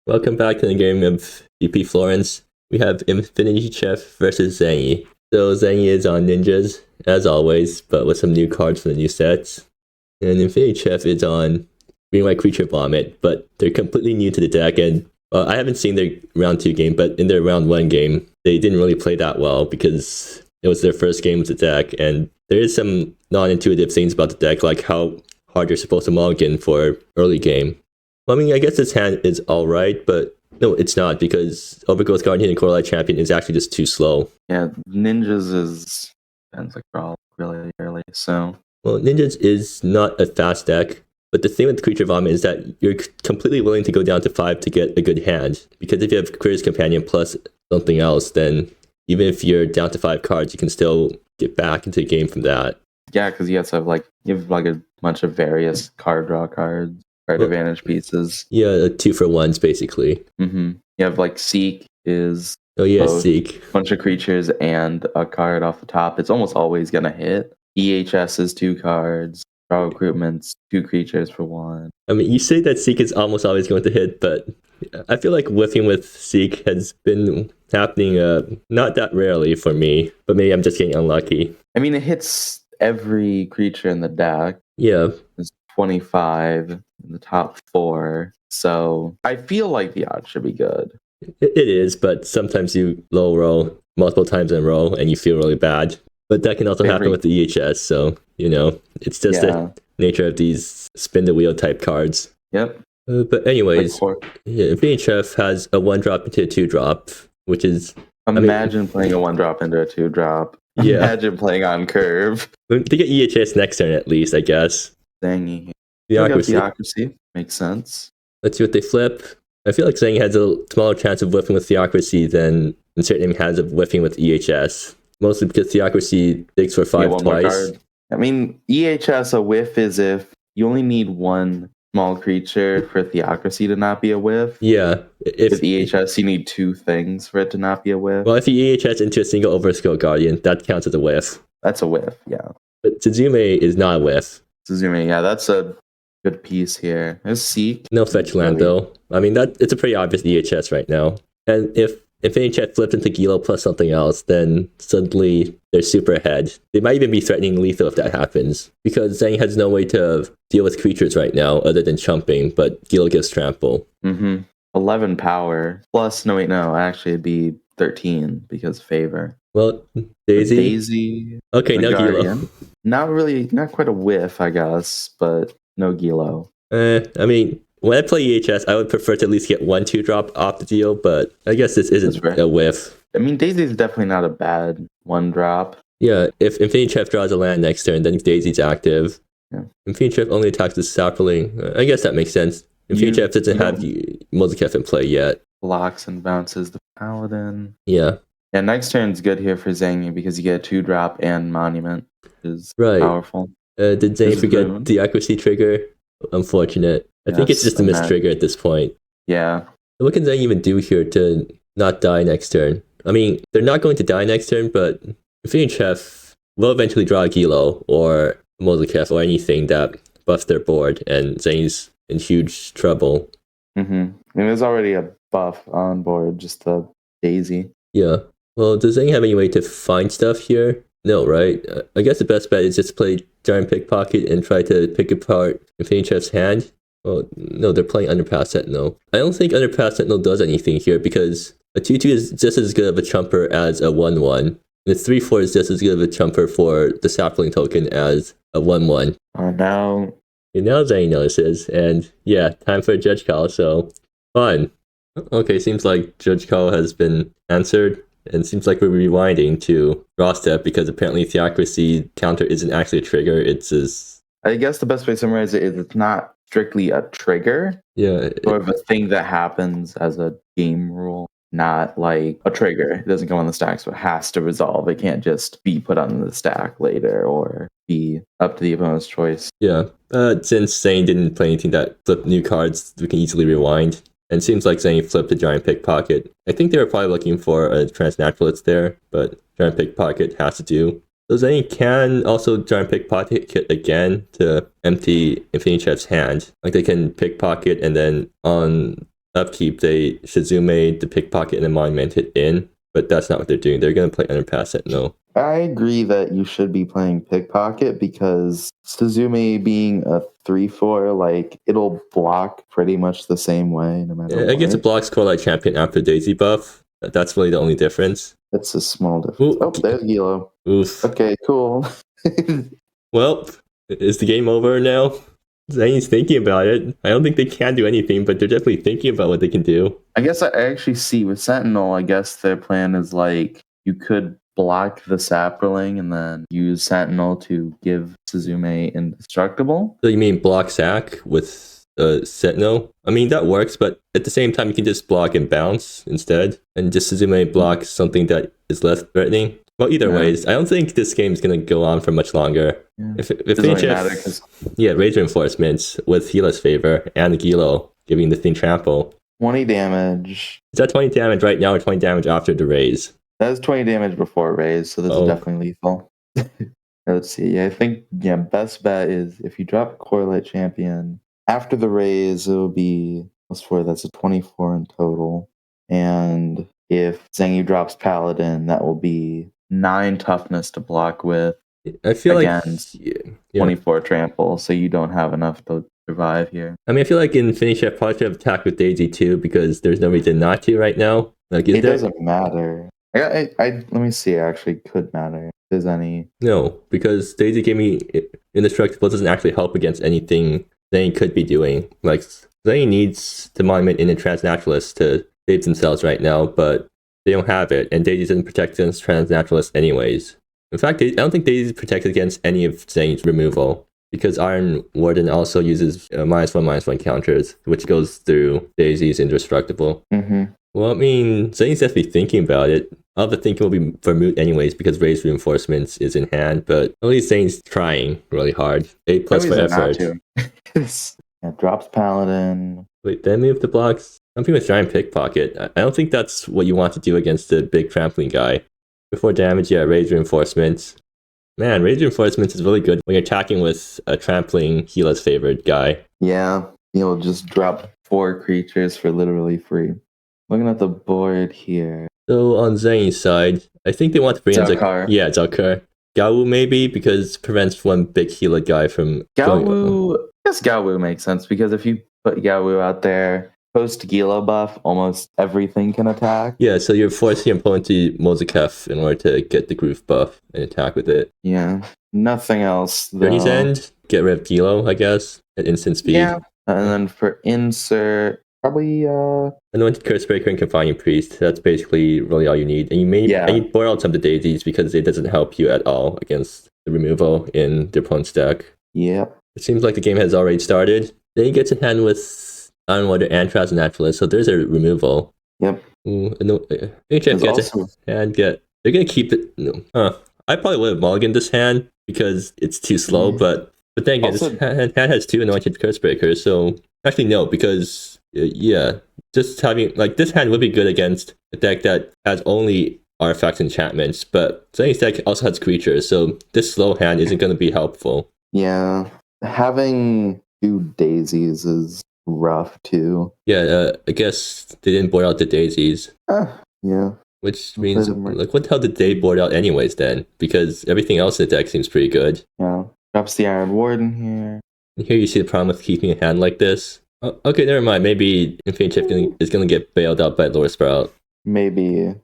Welcome back to the game of VP Florence. We have InfinityChef versus Zangy. So Zangy is on ninjas, as always, but with some new cards for the new sets. And InfinityChef is on Green White Creature Vomit, but they're completely new to the deck, and I haven't seen their round 2 game, but in their round 1 game, they didn't really play that well because it was their first game with the deck, and there is some non-intuitive things about the deck, like how hard you're supposed to mulligan for early game. Well, I mean, I guess this hand is alright, but no, it's not, because Overgrowth Guardian and Coraline Champion is actually just too slow. Yeah, Ninjas is depends like Brawl really early, so. Well, Ninjas is not a fast deck, but the thing with Creature Vomit is that you're completely willing to go down to 5 to get a good hand, because if you have Critters Companion plus something else, then even if you're down to 5 cards, you can still get back into the game from that. Yeah, because you have a bunch of various card draw cards. Card advantage pieces. Yeah, 2-for-1s basically. You have Seek is Seek. A bunch of creatures and a card off the top. It's almost always gonna hit. EHS is 2 cards. Draw recruitments, 2 creatures for 1. I mean, you say that Seek is almost always going to hit, but I feel like whiffing with Seek has been happening not that rarely for me, but maybe I'm just getting unlucky. I mean, it hits every creature in the deck. Yeah. It's 25 in the top 4, so I feel like the odds should be good. It is, but sometimes you low roll multiple times in a row and you feel really bad. But that can also happen with the EHS, so, it's just the nature of these spin the wheel type cards. Yep. But anyways, InfinityChef has a 1-drop into a 2-drop, which is... Imagine playing a 1-drop into a 2-drop. Yeah. Imagine playing on curve. They get EHS next turn at least, I guess. Zangy. Theocracy. Makes sense. Let's see what they flip. I feel like Zangy has a smaller chance of whiffing with Theocracy than Uncertain has of whiffing with EHS. Mostly because Theocracy digs for 5 twice. I mean, EHS, a whiff is if you only need 1 small creature for Theocracy to not be a whiff. Yeah. With EHS, you need 2 things for it to not be a whiff. Well, if you EHS into a single Overgrowth Guardian, that counts as a whiff. That's a whiff, yeah. But Suzume is not a whiff. Suzume, yeah, that's a good piece here. There's Seek. No fetch land, though. I mean, it's a pretty obvious EHS right now. And if InfinityChef flipped into Gilo plus something else, then suddenly they're super ahead. They might even be threatening lethal if that happens, because Zangy has no way to deal with creatures right now other than chumping, but Gilo gives trample. 11 power. Plus, actually it'd be 13 because favor. Well, Daisy. Okay, no Gilo. Not quite a whiff, I guess, but no Gilo. I mean, when I play EHS, I would prefer to at least get 1 2-drop off the deal, but I guess this isn't a whiff. I mean, Daisy's definitely not a bad 1-drop. Yeah, if InfinityChef draws a land next turn, then Daisy's active. Yeah. InfinityChef only attacks the sapling. I guess that makes sense. InfinityChef doesn't have MSEM in play yet. Blocks and bounces the Paladin. Yeah. Yeah, next turn's good here for Zangy because you get a 2-drop and Monument, which is powerful. Did Zangy forget the accuracy trigger? Unfortunate. I think it's just a missed trigger at this point. Yeah. What can Zangy even do here to not die next turn? I mean, they're not going to die next turn, but InfinityChef will eventually draw a Gilo or MSEM or anything that buffs their board, and Zangy's in huge trouble. I mean, there's already a buff on board, just the Daisy. Yeah. Well, does Zangy have any way to find stuff here? No, right? I guess the best bet is just play Giant Pickpocket and try to pick apart InfinityChef's hand. Well, no, they're playing Underpass Sentinel. I don't think Underpass Sentinel does anything here because a 2-2 is just as good of a chumper as a 1-1. And a 3-4 is just as good of a chumper for the sapling token as a 1-1. Oh, no. And now Zangy notices, and yeah, time for a judge call, so fun. Okay, seems like judge call has been answered. And it seems like we're rewinding to draw step because apparently Theocracy counter isn't actually a trigger. It's just... I guess the best way to summarize it is it's not strictly a trigger. Yeah. Sort of a thing that happens as a game rule, not like a trigger. It doesn't go on the stack, so it has to resolve. It can't just be put on the stack later or be up to the opponent's choice. Yeah. Since Zangy didn't play anything that flipped new cards, we can easily rewind. And it seems like Zangy flipped a Giant Pickpocket. I think they were probably looking for a Transnaturalist there, but Giant Pickpocket has to do. So Zangy can also Giant Pickpocket again to empty InfinityChef's hand. Like they can Pickpocket and then on upkeep, they Shizume, the pickpocket, and the monument hit in, but that's not what they're doing. They're going to play Underpass Sentinel. I agree that you should be playing pickpocket because Suzume being a 3/4, like it'll block pretty much the same way no matter what. I guess it blocks Corelight Champion after Daisy buff. That's really the only difference. That's a small difference. Ooh, oh, there's Gilo. Oof. Okay, cool. Well, is the game over now? Zangy's thinking about it. I don't think they can do anything, but they're definitely thinking about what they can do. I guess I actually see with Sentinel, I guess their plan is like you could block the Saproling and then use Sentinel to give Suzume indestructible. So you mean block sack with Sentinel? I mean, that works, but at the same time, you can just block and bounce instead, and just Suzume blocks something that is less threatening. Well, either ways, I don't think this game is going to go on for much longer. Yeah. If Rage Reinforcements with Gila's favor and Gilo giving the thing trample. 20 damage. Is that 20 damage right now or 20 damage after the raise? That was 20 damage before raise, so this is definitely lethal. Let's see. I think best bet is if you drop a Corelight Champion after the raise, it'll be that's a 24 in total. And if Zangy drops Paladin, that will be 9 toughness to block with. I feel against 24 trample, so you don't have enough to survive here. I mean, I feel like InfinityChef probably should have attacked with Daisy too, because there's no reason not to right now. Like, it doesn't matter. I let me see. It actually could matter. If there's any. No, because Daisy gave me indestructible doesn't actually help against anything Zangy could be doing. Like, Zangy needs the Monument in a Transnaturalist to save themselves right now, but they don't have it, and Daisy doesn't protect against Transnaturalist anyways. In fact, I don't think Daisy protects against any of Zangy's removal, because Iron Warden also uses -1/-1 counters, which goes through Daisy's indestructible. Mm-hmm. Well, I mean, Zangy's definitely thinking about it. All the thinking will be for moot anyways, because Raised Reinforcements is in hand, but at least Zangy's trying really hard. 8+ for effort. Drops Paladin. Wait, then move the blocks. Something with Giant Pickpocket. I don't think that's what you want to do against the big trampoline guy. Before damage, Raised Reinforcements. Man, Raised Reinforcements is really good when you're attacking with a trampling Gila's favored guy. Yeah, you'll just drop 4 creatures for literally free. Looking at the board here. So on Zangy's side, I think they want to bring in Zakar. Gawu maybe, because it prevents one big Gila guy from Gawu. I guess Gawu makes sense, because if you put Gawu out there, post Gila buff, almost everything can attack. Yeah, so you're forcing your opponent to Mozakef in order to get the groove buff and attack with it. Yeah, nothing else. Journey's End, get rid of Gilo, I guess, at instant speed. Yeah, and then for insert, probably Anointed Cursebreaker and Confining Priest. That's basically really all you need. And you may boil out some of the daisies because it doesn't help you at all against the removal in the opponent's deck. Yep. It seems like the game has already started. Then you get to hand with Iron Warder and Transnaturalist, so there's a removal. Yep. HF gets a hand. They're gonna keep it. I probably would have mulliganed this hand because it's too slow, but then again, this hand has 2 Anointed Cursebreakers, so actually no, because just having this hand would be good against a deck that has only artifacts and enchantments, but Zangy's deck also has creatures, so this slow hand isn't going to be helpful. Yeah, having 2 daisies is rough too. Yeah, I guess they didn't board out the daisies. Yeah. Which means, what the hell did they board out anyways then? Because everything else in the deck seems pretty good. Yeah, drops the Iron Warden here. And here you see the problem with keeping a hand like this. Oh, okay, never mind. Maybe InfinityChef is going to get bailed out by Lore Sprout. Maybe.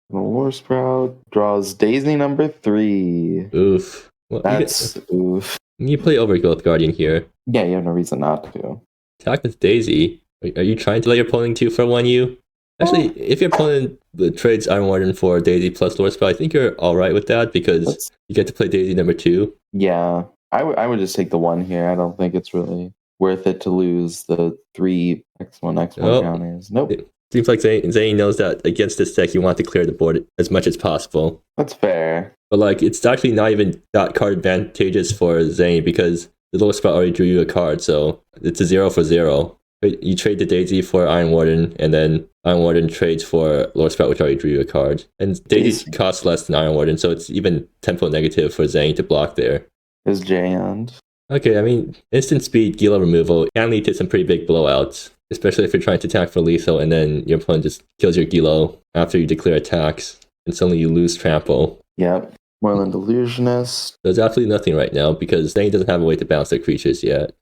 Lore Sprout draws Daisy number 3. Oof. Well, that's oof. You play Overgrowth Guardian here. Yeah, you have no reason not to. Attack with Daisy. Are you trying to let your opponent 2-for-1 you? Actually, if your opponent trades Iron Warden for Daisy plus Lore Sprout, I think you're alright with that because you get to play Daisy number 2. Yeah, I would just take the 1 here. I don't think it's really worth it to lose the 3 X1 counters. Nope. It seems like Zangy knows that against this deck, you want to clear the board as much as possible. That's fair. But it's actually not even that card advantageous for Zangy because the Lore Sprout already drew you a card, so it's a 0 for 0. You trade the Daisy for Iron Warden, and then Iron Warden trades for Lore Sprout, which already drew you a card. And Daisy costs less than Iron Warden, so it's even tempo negative for Zangy to block there. Is Jayand. Okay, I mean, instant speed, Gila removal can lead to some pretty big blowouts. especially if you're trying to attack for lethal and then your opponent just kills your Gilo after you declare attacks, and suddenly you lose trample. Yep. Moreland Illusionist. There's absolutely nothing right now because Zangy doesn't have a way to bounce their creatures yet.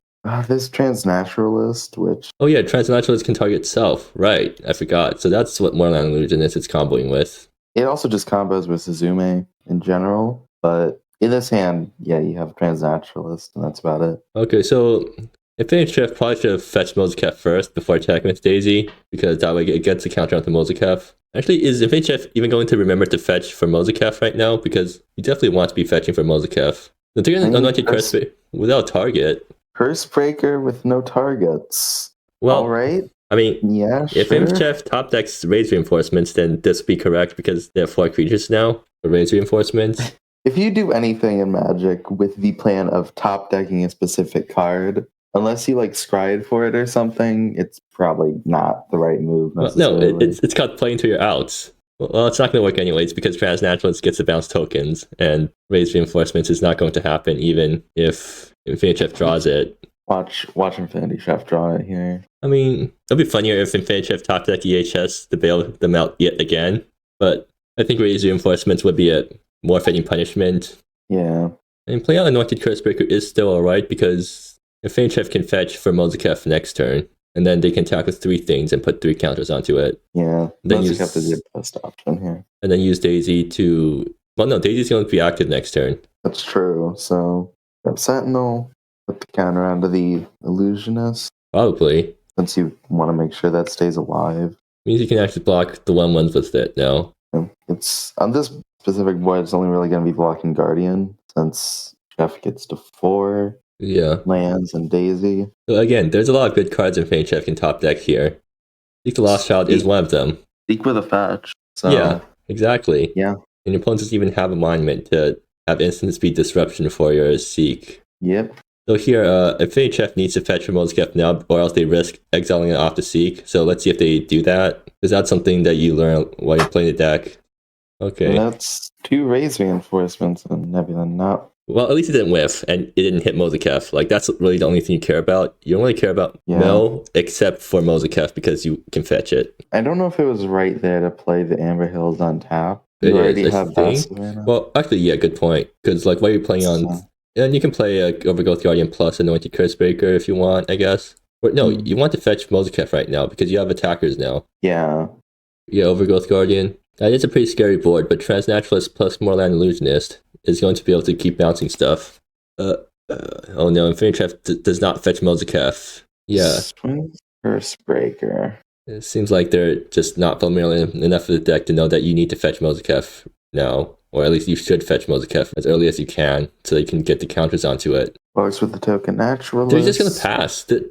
This Transnaturalist, which... Oh yeah, Transnaturalist can target itself. Right, I forgot. So that's what Moreland Illusionist is comboing with. It also just combos with Suzume in general, but in this hand, yeah, you have Transnaturalist, and that's about it. Okay, so InfinityChef probably should have fetched Mozekef first before attacking with Daisy, because that way it gets the counter onto Mozekef. Actually, is InfinityChef even going to remember to fetch for Mozekef right now? Because you definitely want to be fetching for Mozekef. The thing is, Anointed Curse without target. Curse Breaker with no targets. Well, all right. I mean, yeah, if sure. InfinityChef top decks Raise Reinforcements, then this would be correct because they have 4 creatures now for Raise Reinforcements. If you do anything in Magic with the plan of top decking a specific card, unless you like scryed for it or something, it's probably not the right move. Well, no, it's called playing to your outs. Well, it's not going to work anyways because Transnaturalist gets to bounce tokens, and Raise Reinforcements is not going to happen even if InfinityChef draws it. Watch InfinityChef draw it here. I mean, it'll be funnier if InfinityChef top deck EHS to bail them out yet again, but I think Raise Reinforcements would be a more fitting punishment. Yeah. And playing out Anointed Cursebreaker is still alright because InfinityChef can fetch for Mozekef next turn, and then they can attack with 3 things and put 3 counters onto it. Yeah, then Mozekef is your best option here. And then use Daisy to... Well, no, Daisy's going to be active next turn. That's true, so grab Sentinel, put the counter onto the Illusionist. Probably. Since you want to make sure that stays alive. Means you can actually block the 1/1s with it now. It's on this specific board, it's only really going to be blocking Guardian, since Chef gets to 4 lands and Daisy. So again, there's a lot of good cards InfinityChef can top deck here. Seek the Lost Child is one of them. Seek with a fetch. So. Yeah, exactly. Yeah. And your opponents even have a monument to have instant speed disruption for your Seek. Yep. So here, InfinityChef needs to fetch for Mozekef now, or else they risk exiling it off the Seek. So let's see if they do that. Is that something that you learn while you're playing the deck? Okay. And that's 2 Raise Reinforcements and Nebula not. Well, at least it didn't whiff, and it didn't hit Mozekef. Like, that's really the only thing you care about. You don't really care about Mel, except for Mozekef, because you can fetch it. I don't know if it was right there to play the Amber Hills on tap. You already have that. Well, actually, yeah, good point. Because, like, while you're playing on... And you can play Overgrowth Guardian plus Anointed Cursebreaker if you want, I guess. But no, you want to fetch Mozekef right now, because you have attackers now. Yeah. Yeah, Overgrowth Guardian. That is a pretty scary board, but Transnaturalist plus Moreland Illusionist is going to be able to keep bouncing stuff. Oh no, InfinityChef does not fetch Mozekef. Yeah. Swing Cursebreaker. It seems like they're just not familiar enough of the deck to know that you need to fetch Mozekef now. Or at least you should fetch Mozekef as early as you can, so you can get the counters onto it. Works with the token Naturalist. They're just going to pass. Okay,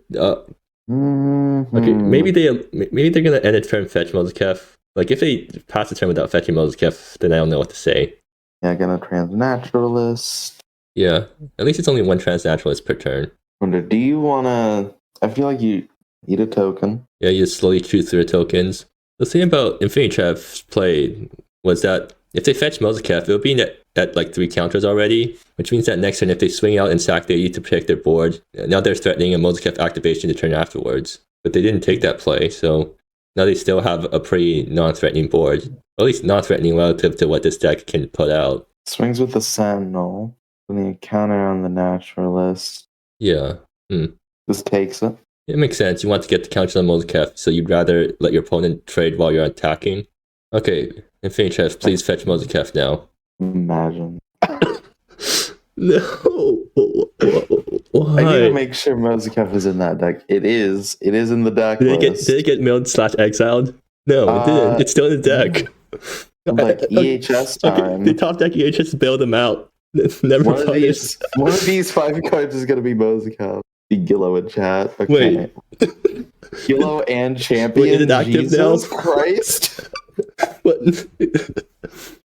maybe they're going to end a turn fetch Mozekef. Like, if they pass the turn without fetching Mozekef, then I don't know what to say. Yeah, gonna Transnaturalist. Yeah, at least it's only 1 Transnaturalist per turn. Wonder, do you wanna... I feel like you eat a token. Yeah, you just slowly chew through the tokens. The thing about InfinityChef's play was that if they fetch Mozekef, it'll be at like 3 counters already, which means that next turn, if they swing out and sack Daisy to protect their board, now they're threatening a Mozekef activation to turn afterwards. But they didn't take that play, so now they still have a pretty non-threatening board. Or at least non-threatening relative to what this deck can put out. Swings with the Sentinel. Putting a counter on the Naturalist. Yeah. Just takes it. It makes sense. You want to get the counter on Mozekef, so you'd rather let your opponent trade while you're attacking. Okay, InfinityChef, please fetch Mozekef now. Imagine. No. Why? I need to make sure Mozekef is in that deck. It is. It is in the deck list. Did it get milled / exiled? No, it didn't. It's still in the deck. Like EHS time. Okay, the top deck EHS bailed them out. Never one of these 5 cards is going to be Mozekef. Gillo in chat. Okay. Wait. Gillo and Champion. Wait, is it active Jesus now? Christ. What?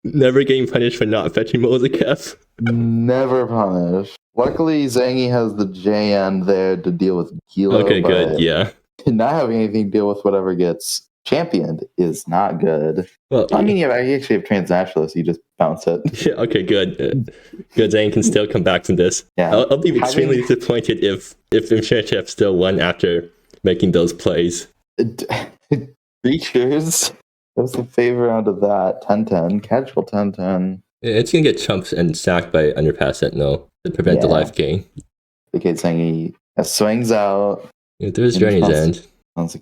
Never getting punished for not fetching Mozekef. Never punished. Luckily, Zangy has the JN there to deal with Gilo. Okay, good, yeah. Not having anything to deal with whatever gets championed is not good. Well, I mean, yeah, I actually have Transnaturalist, you just bounce it. Yeah, okay, good. Good, Zangy can still come back from this. Yeah. I'll be extremely disappointed if InfinityChef still won after making those plays. Creatures. That was the favorite out of that. 10-10. Casual 10-10. It's going to get chumped and sacked by Underpass Sentinel to prevent the life gain. Okay, Zangy swings out. There's Journey's End.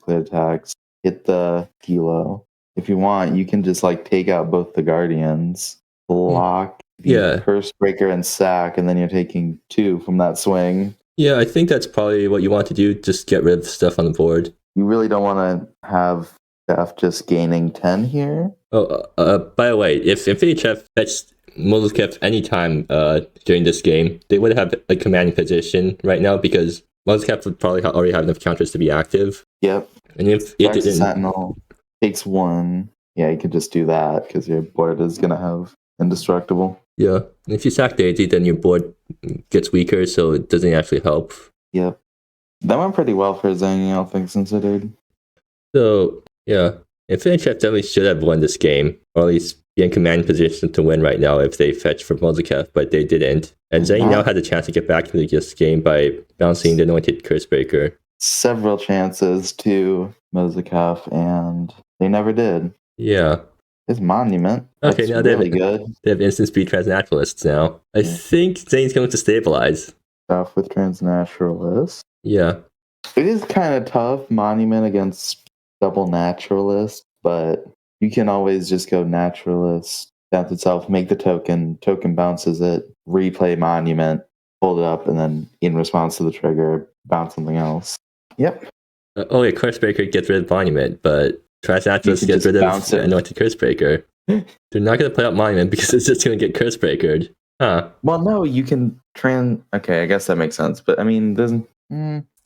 Clear attacks. Hit the kilo. If you want, you can just like take out both the Guardians, block the Curse Breaker and sack, and then you're taking 2 from that swing. Yeah, I think that's probably what you want to do. Just get rid of the stuff on the board. You really don't want to have Chef just gaining 10 here. Oh, by the way, if InfinityChef fetched MSEM anytime during this game, they would have a commanding position right now because MSEM would probably already have enough counters to be active. Yep. And if it didn't, Sentinel takes 1. Yeah, you could just do that because your board is gonna have indestructible. Yeah, and if you sack Daisy, then your board gets weaker, so it doesn't actually help. Yep. That went pretty well for Zangy, all things considered. So, yeah, InfinityChef definitely should have won this game, or at least be in command position to win right now if they fetched for MSEM, but they didn't. And Zangy now had a chance to get back into this game by bouncing the Anointed Cursebreaker. Several chances to MSEM, and they never did. Yeah. His Monument. Okay, now really good. They have instant speed transnaturalists now. I think Zane's going to stabilize. Stuff with transnaturalists. Yeah. It is kind of tough, Monument against double naturalist, but you can always just go naturalist, bounce itself, make the token bounces it, replay Monument, hold it up, and then in response to the trigger, bounce something else. Yep. Cursebreaker gets rid of Monument, but Transnaturalist gets rid of Anointed Cursebreaker. They're not going to play out Monument because it's just going to get Cursebreakered. Huh. Well, no, you can Okay, I guess that makes sense, but I mean, doesn't...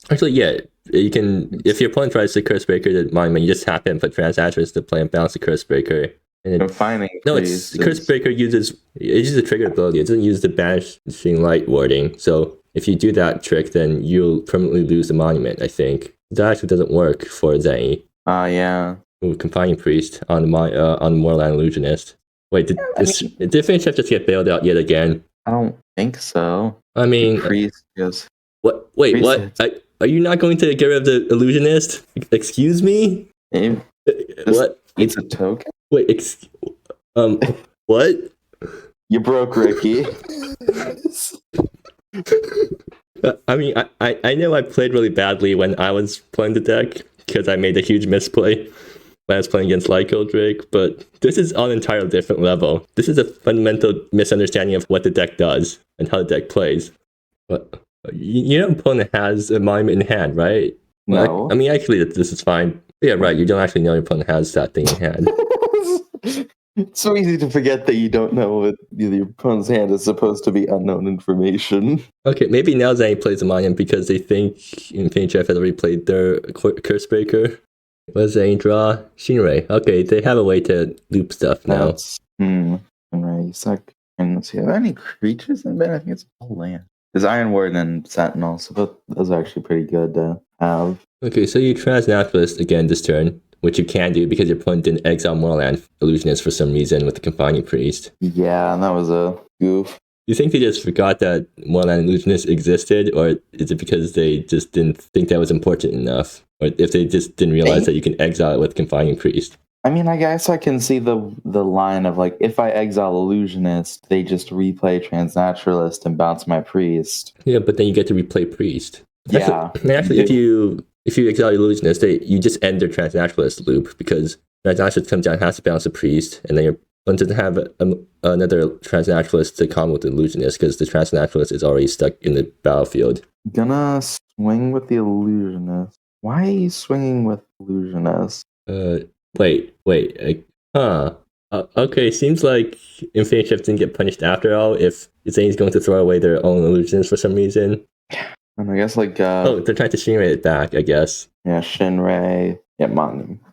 Actually, yeah, you can... If your opponent tries to Cursebreaker the Monument, you just tap it and put Transnaturalist to play and bounce the Cursebreaker. And Cursebreaker uses a trigger ability. It doesn't use the Banishing Light wording. So if you do that trick, then you'll permanently lose the Monument, I think. That actually doesn't work for Zangy. Yeah. Ooh, Confining Priest on Moorland Illusionist. Wait, did InfinityChef just get bailed out yet again? I don't think so. I mean... Priest, yes. What? Wait, Priest. What? Are you not going to get rid of the Illusionist? Excuse me? What? It's a token? Wait, what? You broke, Ricky. I mean, I know I played really badly when I was playing the deck because I made a huge misplay when I was playing against Lyco Drake, but this is on an entirely different level. This is a fundamental misunderstanding of what the deck does and how the deck plays. But your opponent has a Monument in hand, right? No. I mean, actually, this is fine. Yeah, right. You don't actually know your opponent has that thing in hand. It's so easy to forget that you don't know what your opponent's hand is supposed to be unknown information. Okay, maybe now Zangy plays a Monument because they think InfinityChef has already played their Cursebreaker. What does Zangy draw? Shinrei. Okay, they have a way to loop stuff now. Shinrei, you suck. And let's see, are there any creatures in bed? I think it's all land. There's Iron Warden and Sentinel, so those are actually pretty good to have. Okay, so you Transnaturalist again this turn, which you can do because your opponent didn't exile Moorland Illusionist for some reason with the Confining Priest. Yeah, and that was a goof. Do you think they just forgot that Moorland Illusionist existed, or is it because they just didn't think that was important enough? Or if they just didn't realize that you can exile it with Confining Priest? I mean, I guess I can see the line of, like, if I exile Illusionist, they just replay Transnaturalist and bounce my Priest. Yeah, but then you get to replay Priest. Yeah. Actually, if you exile Illusionist, you just end their Transnaturalist loop because Transnaturalist comes down, has to bounce a Priest, and then your opponent doesn't have another Transnaturalist to combo with the Illusionist because the Transnaturalist is already stuck in the battlefield. Gonna swing with the Illusionist. Why are you swinging with Illusionist? Wait. Okay, seems like InfinityChef didn't get punished after all if Zane's going to throw away their own Illusions for some reason. And I guess, like... they're trying to Shinrei it back, I guess. Yeah, Shinrei. Yeah,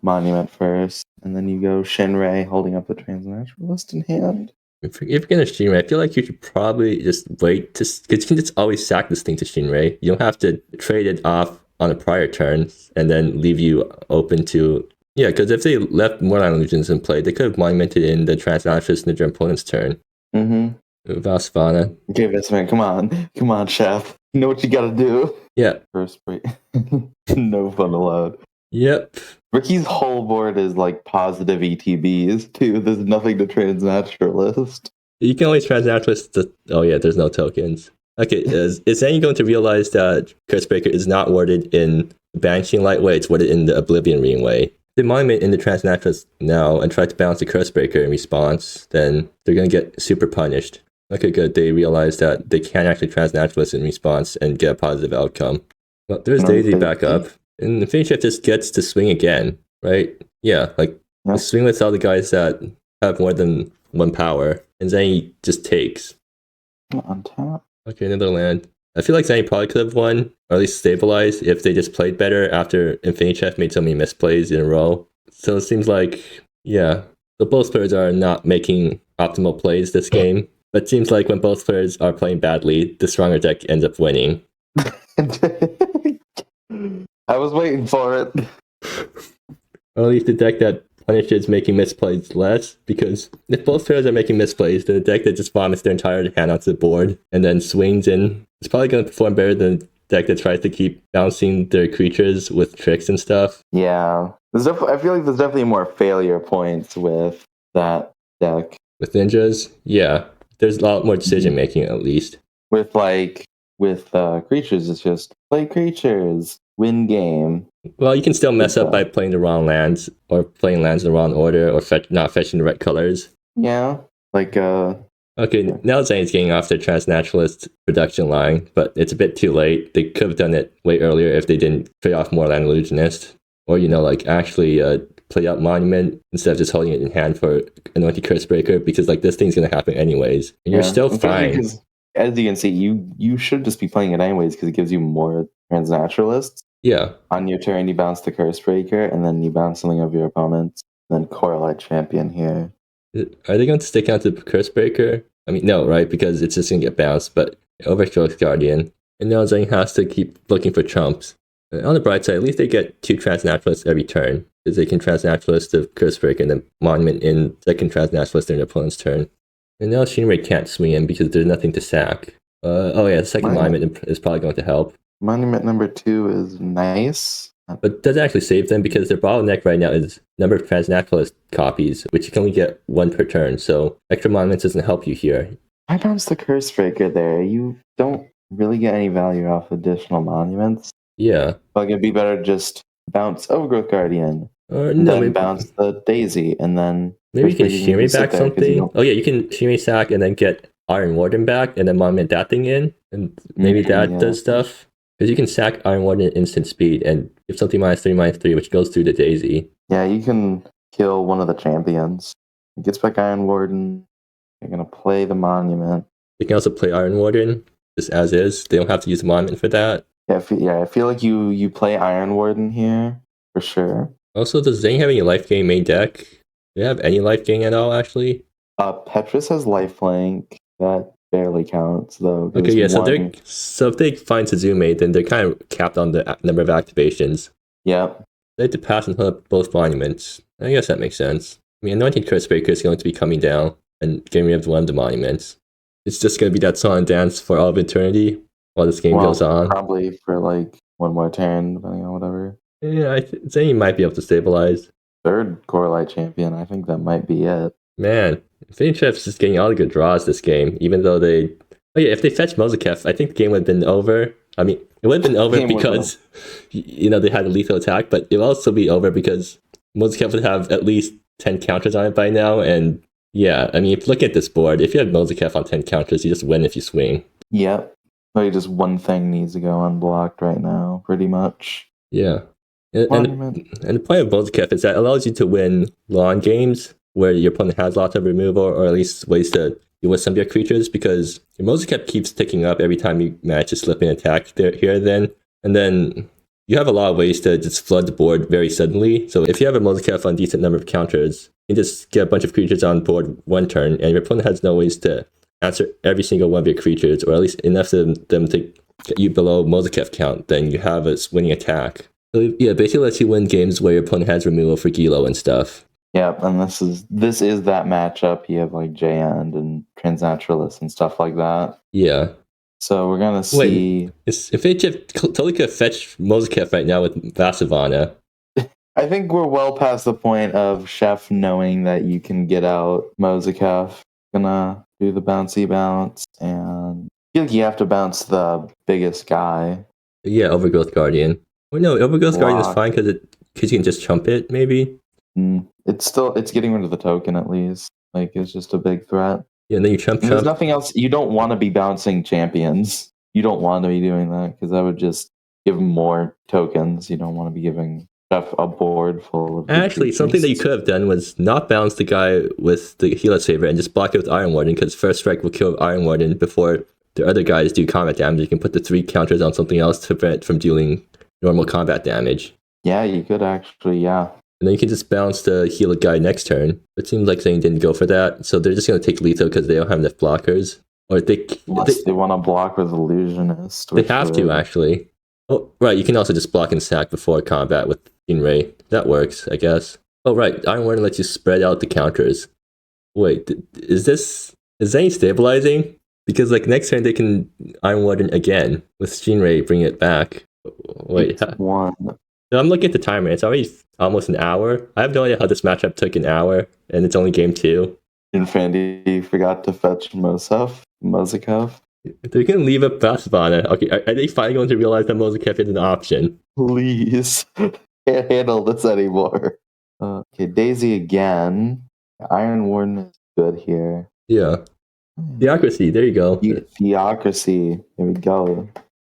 Monument first. And then you go Shinrei holding up the Transnaturalist in hand. If you're going to Shinrei, I feel like you should probably just wait because you can just always sack this thing to Shinrei. You don't have to trade it off on a prior turn and then leave you open to... Yeah, because if they left Moorland Illusions in play, they could have monumented in the Transnaturalist in their opponent's turn. Mm-hmm. Valsvana. Okay, best man, come on, chef. You know what you gotta do. Yeah. First break. No fun allowed. Yep. Ricky's whole board is like positive ETBs too. There's nothing to transnaturalist. You can always transnaturalist the... Oh yeah, there's no tokens. Okay, is Zangy going to realize that Cursebreaker is not worded in the Banishing Light way, it's worded in the Oblivion Ring way? If they monument in the transnaturalist now and try to bounce the Cursebreaker in response, then they're going to get super punished. Okay, good. They realize that they can't actually transnaturalist in response and get a positive outcome. Well, there's Daisy back up. And InfinityChef just gets to swing again, right? Yeah, like swing with all the guys that have more than one power. And Zangy just takes. Untap. Okay, another land. I feel like Zangy probably could have won, or at least stabilized, if they just played better after InfinityChef made so many misplays in a row. So it seems like, yeah, the both players are not making optimal plays this game. But it seems like when both players are playing badly, the stronger deck ends up winning. I was waiting for it. Or at least the deck that punishes making misplays less, because if both players are making misplays, then the deck that just vomits their entire hand onto the board and then swings in, it's probably going to perform better than the deck that tries to keep bouncing their creatures with tricks and stuff. Yeah. I feel like there's definitely more failure points with that deck. With ninjas? Yeah. There's a lot more decision making at least. With creatures, it's just play creatures, win game. Well, you can still mess up by playing the wrong lands, or playing lands in the wrong order, or not fetching the right colors. Yeah, like Okay, now Zangy's getting off their transnaturalist production line, but it's a bit too late. They could have done it way earlier if they didn't trade off more land illusionist, or actually play out monument instead of just holding it in hand for Anointed Cursebreaker, because this thing's gonna happen anyways, and you're still fine. Because, as you can see, you should just be playing it anyways because it gives you more transnaturalists. Yeah. On your turn, you bounce the Cursebreaker, and then you bounce something of your opponents. Then Corelight Champion here. Are they going to stick out to Cursebreaker? I mean, no, right? Because it's just going to get bounced, but Overgrowth Guardian. And now Zangy has to keep looking for trumps. On the bright side, at least they get 2 transnaturalists every turn, because they can transnaturalist the Cursebreaker and then monument in second transnaturalist in their opponent's turn. And now Shinra can't swing in because there's nothing to sack. The second monument is probably going to help. Monument number 2 is nice. But does it actually save them? Because their bottleneck right now is number of transnaturalist copies, which you can only get 1 per turn, so extra monuments doesn't help you here. I bounced the Cursebreaker there. You don't really get any value off additional monuments. Yeah. Like, it'd be better to just bounce Overgrowth Guardian. Or no, then bounce the Daisy, and then... Maybe you can Shimmy back something? Oh yeah, you can Shimmy sack and then get Iron Warden back, and then monument that thing in, and maybe that does stuff. Because you can sack Iron Warden at instant speed, and give something -3/-3, which goes through the Daisy. Yeah, you can kill one of the champions. It gets back Iron Warden. You're going to play the monument. You can also play Iron Warden, just as is. They don't have to use the monument for that. Yeah, I feel like you play Iron Warden here, for sure. Also, does Zangy have any life gain main deck? Do they have any life gain at all, actually? Petrus has lifelink. That barely counts, though. Okay, yeah, so if they find Suzume, then they're kind of capped on the number of activations. Yep. They have to pass and hunt both monuments. I guess that makes sense. I mean, Anointing Cursebreaker is going to be coming down and getting rid of one of the monuments. It's just going to be that song and dance for all of eternity while this game goes on. Probably for one more turn, depending on whatever. Yeah, Zangy might be able to stabilize. 3rd Corelight Champion, I think that might be it. Man, InfinityChef's just getting all the good draws this game, even though they... Oh yeah, if they fetched MSEM, I think the game would have been over. I mean, it would have been over because, they had a lethal attack, but it would also be over because MSEM would have at least 10 counters on it by now, and yeah, I mean, if you look at this board, if you have MSEM on 10 counters, you just win if you swing. Yep. Like, just one thing needs to go unblocked right now, pretty much. Yeah. And the point of MSEM is that it allows you to win long games where your opponent has lots of removal, or at least ways to deal with some of your creatures, because your MSEM keeps ticking up every time you manage to slip an attack here then. And then you have a lot of ways to just flood the board very suddenly. So if you have a MSEM on a decent number of counters, you can just get a bunch of creatures on board one turn, and your opponent has no ways to answer every single one of your creatures, or at least enough of them to get you below MSEM count, then you have a winning attack. So yeah, basically lets you win games where your opponent has removal for Gilo and stuff. Yep, and this is that matchup. You have JN and Transnaturalist and stuff like that. Yeah. So we're gonna see. InfinityChef totally could have fetched MSEM right now with Vasavana. I think we're well past the point of Chef knowing that you can get out MSEM. Gonna do the bouncy bounce, and I feel like you have to bounce the biggest guy. Yeah, Overgrowth Guardian. Well, no, Overgrowth Guardian is Block. fine because you can just chump it, maybe. It's getting rid of the token at least. Like it's just a big threat. Yeah, and then you chump. There's nothing else. You don't want to be bouncing champions. You don't want to be doing that because that would just give more tokens. You don't want to be giving Chef a board full of. Actually, something that you could have done was not bounce the guy with the Healer Saver and just block it with Iron Warden, because first strike will kill Iron Warden before the other guys do combat damage. You can put the 3 counters on something else to prevent it from dealing normal combat damage. Yeah, you could actually, yeah. And then you can just bounce the healer guy next turn. It seems like Zangy didn't go for that, so they're just going to take lethal because they don't have enough blockers. Or they want to block with Illusionist. They have to, actually. Oh, right, you can also just block and sack before combat with Ray. That works, I guess. Oh, right, Iron Warden lets you spread out the counters. Wait, is Zangy stabilizing? Because like next turn they can Iron Warden again with Ray bring it back. Wait, one. No, I'm looking at the timer. It's already almost an hour. I have no idea how this matchup took an hour, and it's only game 2. Infinity forgot to fetch MSEM. They're going to leave up Vasavana. Okay, are they finally going to realize that MSEM is an option? Please. Can't handle this anymore. Okay, Daisy again. Iron Warden is good here. Yeah. Theocracy, there you go. Theocracy. There we go.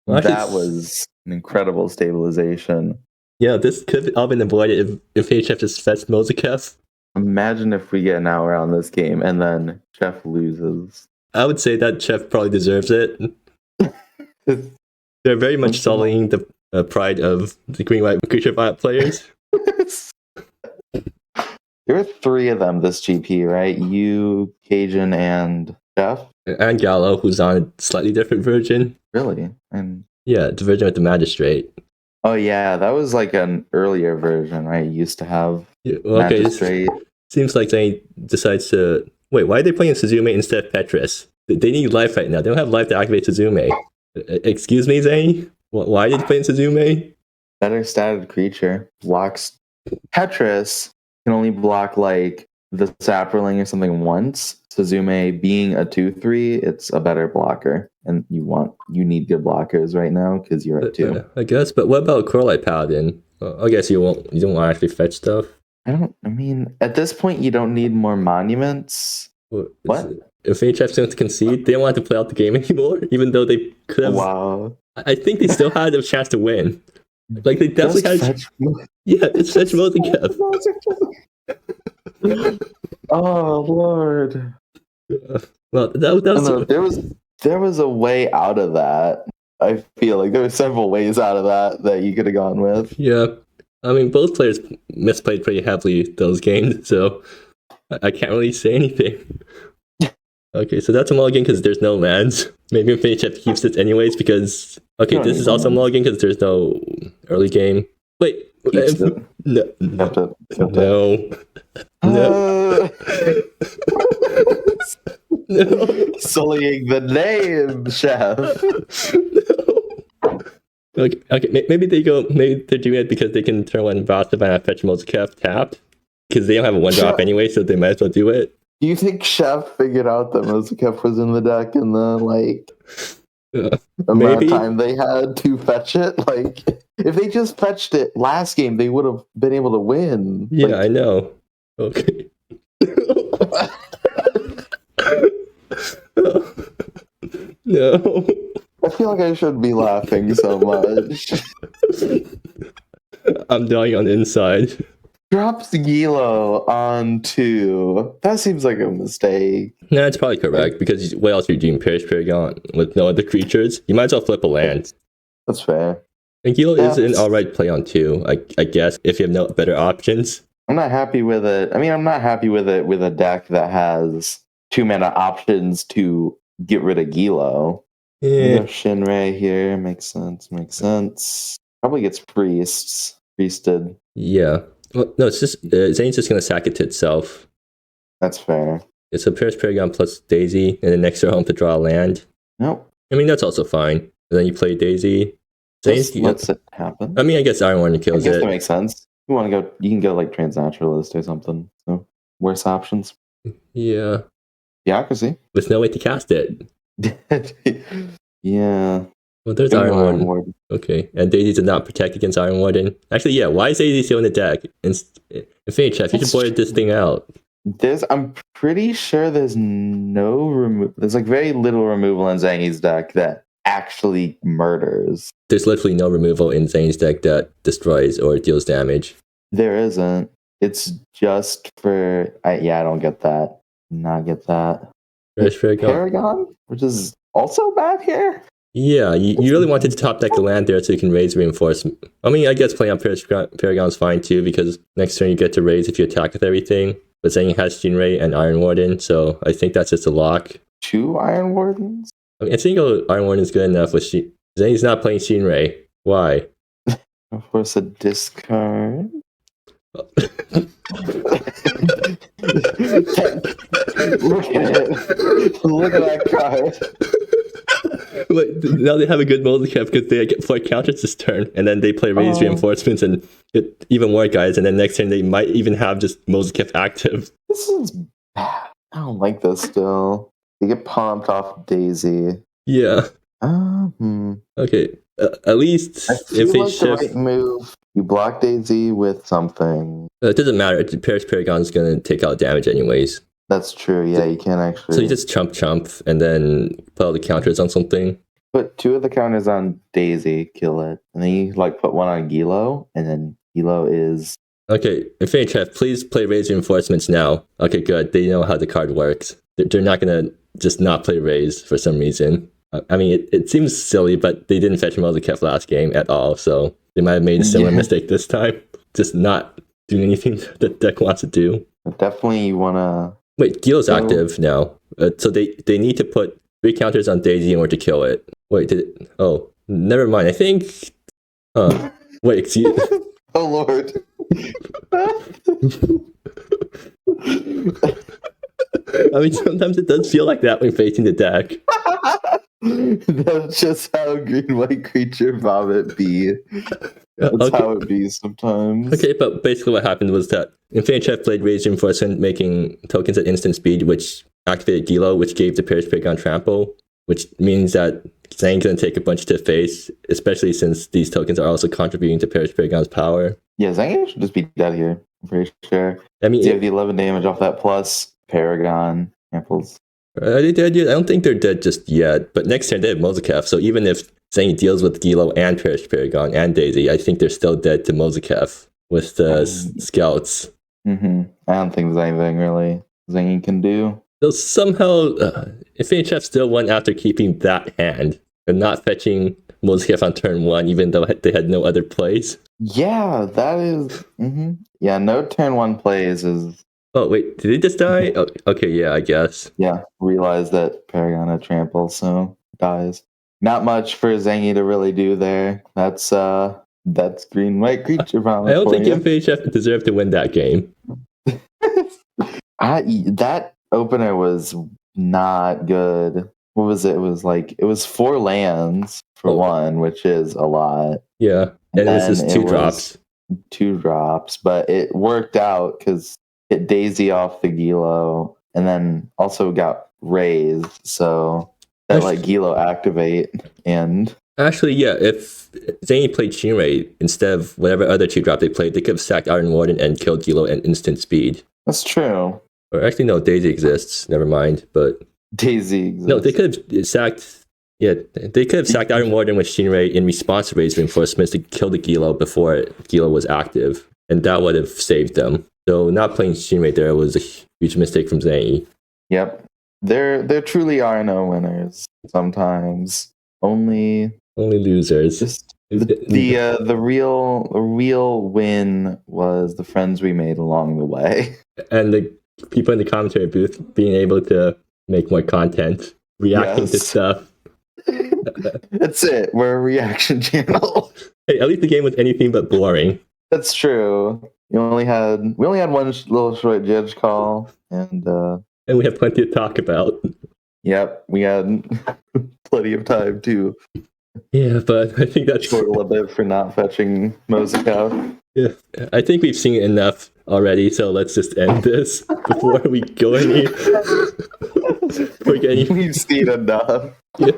Well, that was an incredible stabilization. Yeah, this could have all been avoided if InfinityChef just fetched MSEM. Imagine if we get an hour on this game and then Chef loses. I would say that Chef probably deserves it. They're very much sullying the pride of the green-white creature bot players. There were 3 of them this GP, right? You, Cajun, and Chef? And Gallo, who's on a slightly different version. Really? And yeah, the version with the Magistrate. Oh yeah, that was like an earlier version, right? You used to have Magistrate. Seems like they decides to... Wait, why are they playing Suzume instead of Petrus? They need life right now. They don't have life to activate Suzume. Excuse me, Zane? Why did you play Suzume? Better statted creature. Blocks... Petrus can only block like the Saproling or something once. Suzume being a 2/3, it's a better blocker, and you need good blockers right now because you're at 2. I guess, but what about Corlight Paladin? I guess you don't want to actually fetch stuff. I mean, at this point, you don't need more monuments. What? If InfinityChef's going to concede, they don't want to play out the game anymore, even though they could have. Wow. I think they still had a chance to win. Like they definitely had. Yeah, it's such MSEM. Oh Lord. Well, there was a way out of that. I feel like there were several ways out of that you could have gone with. Yeah, I mean both players misplayed pretty heavily those games, so I can't really say anything. Okay, so that's a mulligan because there's no lands. Maybe InfinityChef keeps it anyways because this is also a mulligan because there's no early game. Wait, no. No. Sullying the name, Chef. No. Okay. Maybe they're doing it because they can turn one Vasavana and fetch MSEM tapped because they don't have a 1-drop anyway, so they might as well do it. Do you think Chef figured out that MSEM was in the deck in the amount of time they had to fetch it? Like, if they just fetched it last game, they would have been able to win. Yeah, I know. Okay. No. I feel like I shouldn't be laughing so much. I'm dying on the inside. Drops Gilo on 2. That seems like a mistake. No, that's probably correct, because what else are you doing? Perish Paragon with no other creatures? You might as well flip a land. That's fair. And Gilo is an alright play on 2, I guess, if you have no better options. I'm not happy with it. I mean, I'm not happy with it with a deck that has 2-mana options to get rid of Gilo. Yeah. Shinrei here. Makes sense. Probably gets priested. Yeah. Well, no, it's just Zane's just going to sack it to itself. That's fair. It's a Perish Paragon plus Daisy, and then next turn home to draw a land. Nope. I mean, that's also fine. And then you play Daisy. Just lets it happen. I mean, I guess Iron Warden kills I guess it. that makes sense. You want to go? You can go like Transnaturalist or something. So worse options. Yeah. Theocracy. With no way to cast it. Yeah. Well, there's Iron Warden. Okay, and Daisy did not protect against Iron Warden. Actually, yeah, why is Daisy still in the deck? InfinityChef, you should board this thing out. I'm pretty sure there's no removal. There's like very little removal in Zangy's deck that actually murders. There's literally no removal in Zangy's deck that destroys or deals damage. There isn't. It's just for... I don't get that. Not get that. Paragon, which is also bad here. Yeah, you really wanted to top deck the land there so you can raise reinforcement. I mean, I guess playing on Paragon's fine too, because next turn you get to raise if you attack with everything. But Zangy has Shinrei and Iron Warden, so I think that's just a lock. 2 Iron Wardens? I mean, a single Iron Warden is good enough with Zangy's not playing Shinrei. Why? Of course, a discard. Look at it. Look at that card. But now they have a good MSEM because they get 4 counters this turn, and then they play raised reinforcements and get even more guys, and then next turn they might even have just MSEM active. This is bad. I don't like this still. They get pumped off Daisy. Yeah. Okay. At least if they shift, the right move, you block Daisy with something. It doesn't matter. Paragon's gonna take out damage anyways. That's true. Yeah, you can't actually. So you just chump, and then put all the counters on something. Put 2 of the counters on Daisy, kill it, and then you like put 1 on Gilo, and then Gilo is. Okay, InfinityChef, please play raise reinforcements now. Okay, good. They know how the card works. They're not gonna just not play raise for some reason. I mean, it seems silly, but they didn't fetch MSEM last game at all, so they might have made a similar mistake this time. Just not doing anything that the deck wants to do. Definitely you wanna. Wait, Gilo's active now. So they need to put 3 counters on Daisy in order to kill it. Wait, did it? Oh, never mind. I think... Wait, excuse... Oh, Lord. I mean, sometimes it does feel like that when facing the deck. That's just how green-white creature vomit be. That's how it be sometimes. Okay, but basically what happened was that InfinityChef played Raised Reinforcement, making tokens at instant speed, which activated Gilo, which gave the Paragon Trample, which means that Zangy's going to take a bunch to face, especially since these tokens are also contributing to Paragon's power. Yeah, Zangy should just be dead here, I'm pretty sure. I mean, you have the 11 damage off that plus Paragon Tramples. Are they dead yet? I don't think they're dead just yet, but next turn they have MSEM, so even if Zangy deals with Gilo and Paragon and Daisy, I think they're still dead to MSEM with the scouts. I don't think there's anything really Zangy can do. So somehow, InfinityChef still won after keeping that hand and not fetching MSEM on turn 1, even though they had no other plays. Yeah, that is... Yeah, no turn 1 plays is... Oh, wait, did he just die? Oh, okay, yeah, I guess. Yeah, realized that Paragon had trample, so dies. Not much for Zangy to really do there. That's green-white creature vomit. I don't think InfinityChef deserved to win that game. That opener was not good. What was it? It was 4 lands for 1, which is a lot. Yeah, and this is 2 drops. 2 drops, but it worked out because hit Daisy off the Gilo, and then also got raised, so that let Gilo activate. And actually, yeah, if Zangy played Shinrei instead of whatever other 2 drop they played, they could have sacked Iron Warden and killed Gilo at instant speed. That's true. Or actually, no, Daisy exists. Never mind, but Daisy exists. No, they could have sacked. Yeah, they could have sacked Iron Warden with Shinrei in response to raised reinforcements to kill the Gilo before Gilo was active, and that would have saved them. So not playing Shinrei there was a huge mistake from Zangy. Yep, there truly are no winners. Sometimes only losers. Just the real win was the friends we made along the way, and the people in the commentary booth being able to make more content, reacting to stuff. That's it. We're a reaction channel. Hey, at least the game was anything but boring. That's true. We only had one little short judge call, and we have plenty to talk about. Yep, we had plenty of time to Yeah, but I think that's chortle a bit for not fetching Mozart. yeah. I think we've seen enough already, so let's just end this before we go any. Before we get any. We've seen enough. Yeah.